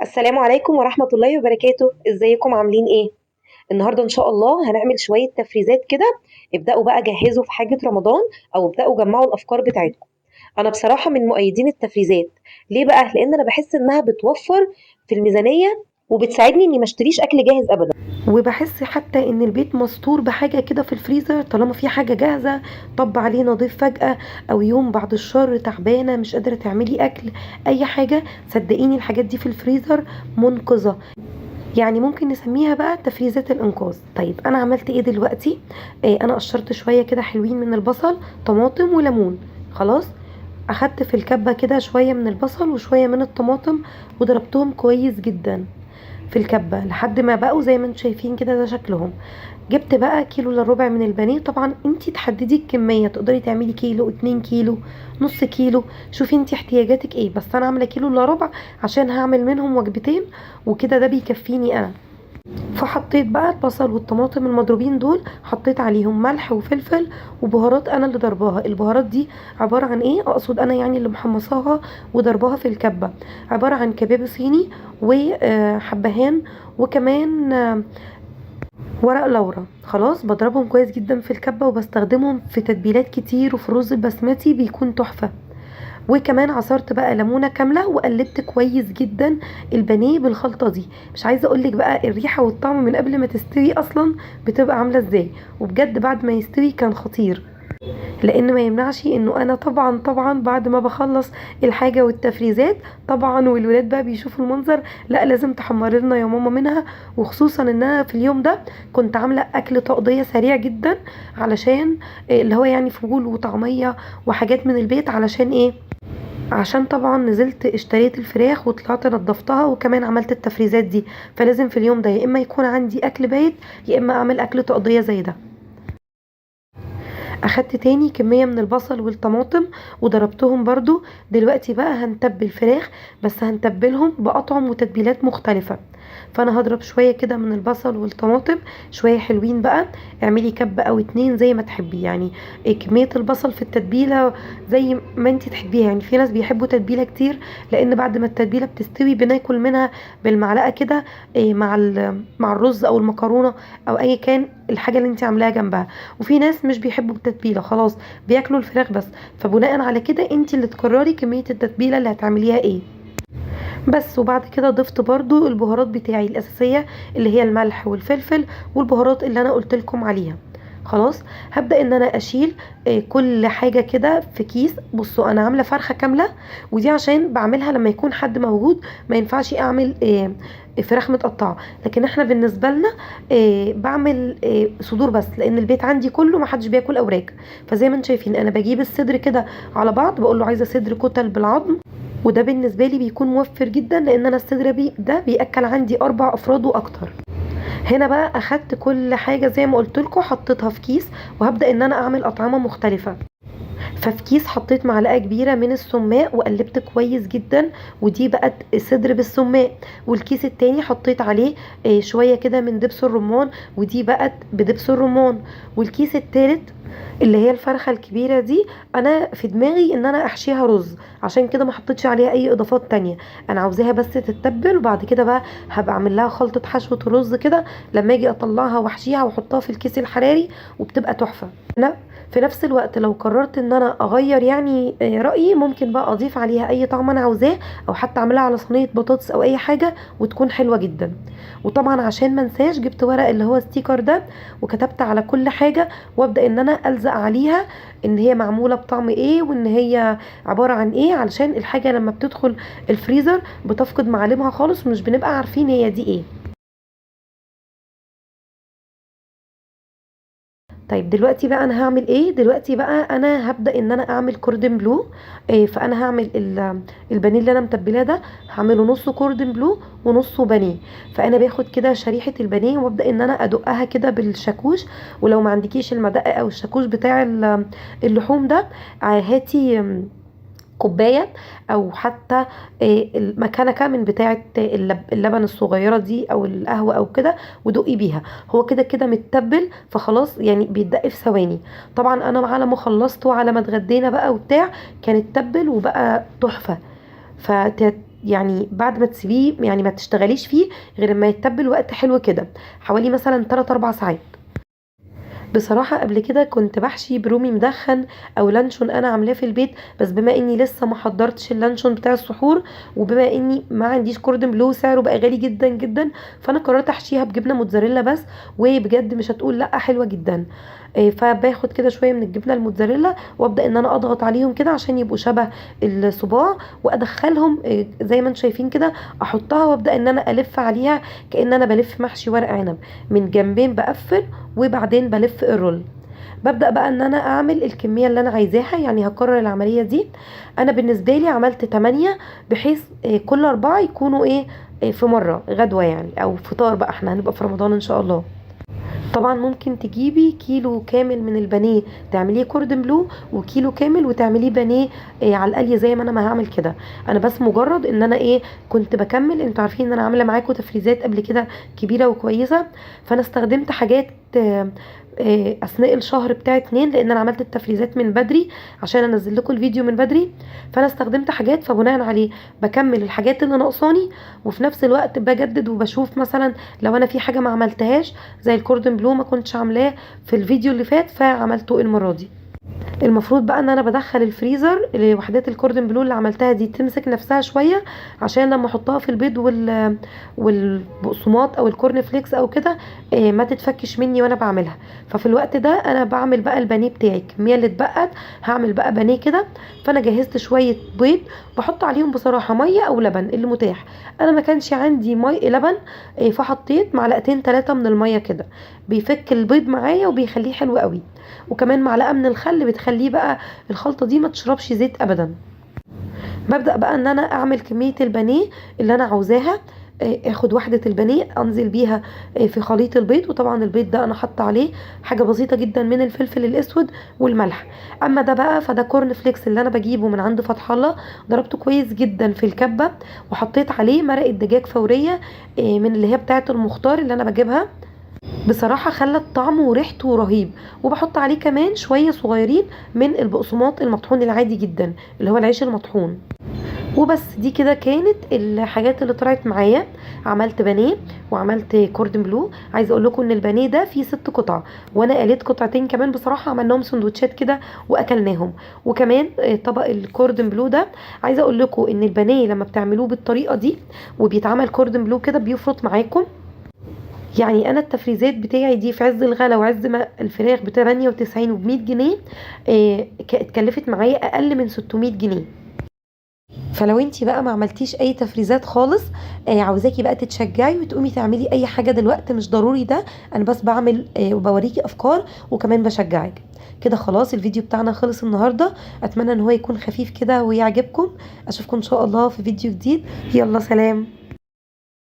السلام عليكم ورحمة الله وبركاته، ازيكم عاملين ايه؟ النهاردة ان شاء الله هنعمل شوية تفريزات كده. ابدأوا بقى جهزوا في حاجة رمضان او ابدأوا جمعوا الافكار بتاعتكم. انا بصراحة من مؤيدين التفريزات. ليه بقى؟ لان انا بحس انها بتوفر في الميزانية وبتساعدني اني ما اشتريش اكل جاهز ابدا. وبحس حتى ان البيت مستور بحاجة كده في الفريزر طالما في حاجة جاهزة. طب عليه نضيف فجأة او يوم بعد الشر تعبانة مش قادرة تعملي اكل اي حاجة، صدقيني الحاجات دي في الفريزر منقذة. يعني ممكن نسميها بقى تفريزات الانقاذ. طيب انا عملت ايه دلوقتي؟ انا قشرت شوية كده حلوين من البصل، طماطم وليمون. خلاص، اخدت في الكبة كده شوية من البصل وشوية من الطماطم وضربتهم كويس جدا في الكبة لحد ما بقوا زي ما انتم شايفين كده، ده شكلهم. جبت بقى كيلو الا ربع من البانيه. طبعا انتي تحددي الكمية، تقدري تعملي كيلو، 2 كيلو، نص كيلو، شوفي انتي احتياجاتك ايه. بس انا عاملة كيلو الا ربع عشان هعمل منهم وجبتين وكده، ده بيكفيني انا. فحطيت بقى البصل والطماطم المضروبين دول، حطيت عليهم ملح وفلفل وبهارات انا اللي ضرباها. البهارات دي عبارة عن ايه؟ اقصد انا يعني اللي محمصاها وضرباها في الكبة. عبارة عن كباب صيني وحبهان وكمان ورق لورا. خلاص، بضربهم كويس جدا في الكبة وبستخدمهم في تتبيلات كتير، وفي الرز البسمتي بيكون تحفة. وكمان عصرت بقى ليمونه كامله وقلبت كويس جدا البانيه بالخلطه دي. مش عايزه اقولك بقى الريحه والطعم من قبل ما تستوي اصلا بتبقى عامله ازاي، وبجد بعد ما يستوي كان خطير. لان ما يمنعش انه انا طبعا بعد ما بخلص الحاجه والتفريزات طبعا والولاد بقى بيشوفوا المنظر، لا لازم تحمري لنا يا ماما منها. وخصوصا ان انا في اليوم ده كنت عامله اكل تقضيه سريع جدا، علشان اللي هو يعني فول وطعميه وحاجات من البيت. علشان ايه؟ عشان طبعا نزلت اشتريت الفراخ وطلعت نضفتها وكمان عملت التفريزات دي. فلازم في اليوم ده يا اما يكون عندي اكل بايت يا اما اعمل اكل تقضية زي ده. اخدت تاني كمية من البصل والطماطم وضربتهم برضو. دلوقتي بقى هنتبل فراخ، بس هنتبلهم بأطعم وتتبيلات مختلفة. فانا هضرب شوية كده من البصل والطماطم، شوية حلوين بقى. اعملي كب او اتنين زي ما تحبي يعني. كمية البصل في التتبيلة زي ما انتي تحبيها. يعني في ناس بيحبوا تتبيلة كتير، لان بعد ما التتبيلة بتستوي بناكل منها بالمعلقة كده، مع الرز او المكرونة او اي كان الحاجة اللي انتي عاملاها جنبها. وفي ناس مش بيحبوا التتبيله خلاص، بياكلوا الفراخ بس. فبناء على كده انت اللي تقرري كميه التتبيله اللي هتعمليها ايه. بس وبعد كده ضفت برضو البهارات بتاعي الاساسيه، اللي هي الملح والفلفل والبهارات اللي انا قلت لكم عليها. خلاص، هبدأ ان انا اشيل كل حاجة كده في كيس. بصوا انا عاملة فرخة كاملة، ودي عشان بعملها لما يكون حد موجود. ما ينفعش اعمل فراخ متقطعة، لكن احنا بالنسبة لنا بعمل صدور بس، لان البيت عندي كله ما حدش بياكل اوراق. فزي ما انتم شايفين انا بجيب الصدر كده على بعض، بقول له عايزة صدر كتل بالعظم. وده بالنسبة لي بيكون موفر جدا، لان انا الصدر ده بيأكل عندي 4 افراد واكتر. هنا بقى اخدت كل حاجة زي ما قلت لكم حطيتها في كيس، وهبدأ ان انا اعمل اطعمة مختلفة. ففي كيس حطيت معلقة كبيرة من السماق وقلبت كويس جدا، ودي بقت صدر بالسماق. والكيس التاني حطيت عليه شوية كده من دبس الرمان، ودي بقت بدبس الرمان. والكيس التالت اللي هي الفرخة الكبيرة دي، انا في دماغي ان انا احشيها رز، عشان كده ما حطيتش عليها اي اضافات تانية. انا عاوزاها بس تتبل، وبعد كده بقى هبقى اعمل لها خلطة حشوة رز كده لما اجي اطلعها واحشيها واحطها في الكيس الحراري، وبتبقى تحفة. لا، في نفس الوقت لو قررت ان انا اغير يعني رأيي، ممكن بقى اضيف عليها اي طعم انا عاوزاه، او حتى اعملها على صينية بطاطس او اي حاجة وتكون حلوة جدا. وطبعا عشان ما انساش جبت ورق اللي هو ستيكر ده، وكتبت على كل حاجة، وابدا ان انا الزق عليها ان هي معمولة بطعم ايه وان هي عبارة عن ايه، علشان الحاجة لما بتدخل الفريزر بتفقد معالمها خالص ومش بنبقى عارفين هي دي ايه. طيب دلوقتي بقى انا هعمل ايه؟ دلوقتي بقى انا هبدأ ان انا اعمل كوردن بلو. فانا هعمل البانيه اللي انا متبلاه ده، هعمله نص كوردن بلو ونصه بانيه. فانا باخد كده شريحة البانيه وابدأ ان انا ادقها كده بالشاكوش. ولو ما عندكيش المدقة او الشاكوش بتاع اللحوم ده، هاتي كوبايه، او حتى المكنكه من بتاعه اللبن الصغيره دي او القهوه او كده، ودقي بيها. هو كده كده متبل فخلاص، يعني بيتدق في ثواني. طبعا انا على ما خلصت وعلى ما اتغدينا بقى وبتاع كان اتبل وبقى تحفه. يعني بعد ما تسيبيه يعني ما تشتغليش فيه غير ما يتبل وقت حلو كده، حوالي مثلا 3 4 ساعات. بصراحة قبل كده كنت بحشي برومي مدخن او لانشون انا عاملاه في البيت، بس بما اني لسه ما حضرتش اللانشون بتاع السحور، وبما اني ما عنديش كوردن بلو سعره بقى غالي جدا جدا، فانا قررت احشيها بجبنة موتزاريلا بس، وبجد مش هتقول لا حلوة جدا. فباخد كده شويه من الجبنه الموتزاريلا وابدا ان انا اضغط عليهم كده عشان يبقوا شبه الصباع، وادخلهم زي ما انتم شايفين كده، احطها وابدا ان انا الف عليها كأن انا بلف محشي ورق عنب، من جنبين بقفل وبعدين بلف الرول. ببدأ بقى ان انا اعمل الكمية اللي انا عايزاها، يعني هكرر العملية دي. انا بالنسبة لي عملت 8، بحيث كل 4 يكونوا ايه في مرة غدوة يعني، او فطار بقى، احنا هنبقى في رمضان ان شاء الله. طبعا ممكن تجيبي كيلو كامل من البانيه تعمليه كوردن بلو، وكيلو كامل وتعمليه بانيه على القلي زي ما انا ما هعمل كده. انا بس مجرد ان انا كنت بكمل، انتوا عارفين ان انا عامله معاكم تفريزات قبل كده كبيره وكويسه، فانا استخدمت حاجات اثناء الشهر بتاع 2، لان انا عملت التفريزات من بدري عشان انزل لكم الفيديو من بدري. فانا استخدمت حاجات، فبناء عليه بكمل الحاجات اللي ناقصاني، وفي نفس الوقت بجدد وبشوف مثلا لو انا في حاجه ما عملتهاش زي الكوردن بلو ما كنتش عاملاه في الفيديو اللي فات فعملته المره دي. المفروض بقى ان انا بدخل الفريزر لوحدات الكوردن بلو اللي عملتها دي تمسك نفسها شويه، عشان لما احطها في البيض والبقسماط او الكورن فليكس او كده ما تتفكش مني وانا بعملها. ففي الوقت ده انا بعمل بقى البانيه بتاعي، الكميه اللي اتبقت هعمل بقى بانيه كده. فانا جهزت شويه بيض، بحط عليهم بصراحه ميه او لبن اللي متاح. انا ما كانش عندي لبن، فحطيت معلقتين 3 من الميه كده، بيفك البيض معايا وبيخليه حلو قوي. وكمان معلقه من الخل بتخليه بقى الخلطه دي ما تشربش زيت ابدا. ببدا بقى ان انا اعمل كميه البانيه اللي انا عاوزاها. اخد وحده البانيه انزل بيها في خليط البيض، وطبعا البيض ده انا حاطه عليه حاجه بسيطه جدا من الفلفل الاسود والملح. اما ده بقى فده كورن فليكس اللي انا بجيبه من عند فتح الله، ضربته كويس جدا في الكبه، وحطيت عليه مرقه دجاج فوريه من اللي هي بتاعه المختار اللي انا بجيبها. بصراحة خلت طعمه وريحته رهيب. وبحط عليه كمان شوية صغيرين من البقسماط المطحون العادي جدا اللي هو العيش المطحون. وبس دي كده كانت الحاجات اللي طلعت معايا. عملت بانيه وعملت كوردن بلو. عايزه اقول لكم ان البانيه ده فيه 6 قطع، وانا قليت قطعتين كمان بصراحه، عملناهم سندوتشات كده واكلناهم. وكمان طبق الكوردن بلو ده، عايزه اقول لكم ان البانيه لما بتعملوه بالطريقه دي وبيتعمل كوردن بلو كده بيفرط معاكم. يعني انا التفريزات بتاعي دي في عز الغلا وعز ما الفراخ ب 98 وب 100 جنيه اتكلفت معايا اقل من 600 جنيه. فلو انتي بقى ما عملتيش اي تفريزات خالص، عاوزاكي بقى تتشجعي وتقومي تعملي اي حاجه دلوقتي، مش ضروري ده، انا بس بعمل وبوريكي افكار وكمان بشجعك. كده خلاص الفيديو بتاعنا خلص النهارده. اتمنى ان هو يكون خفيف كده ويعجبكم. اشوفكم ان شاء الله في فيديو جديد. يلا سلام.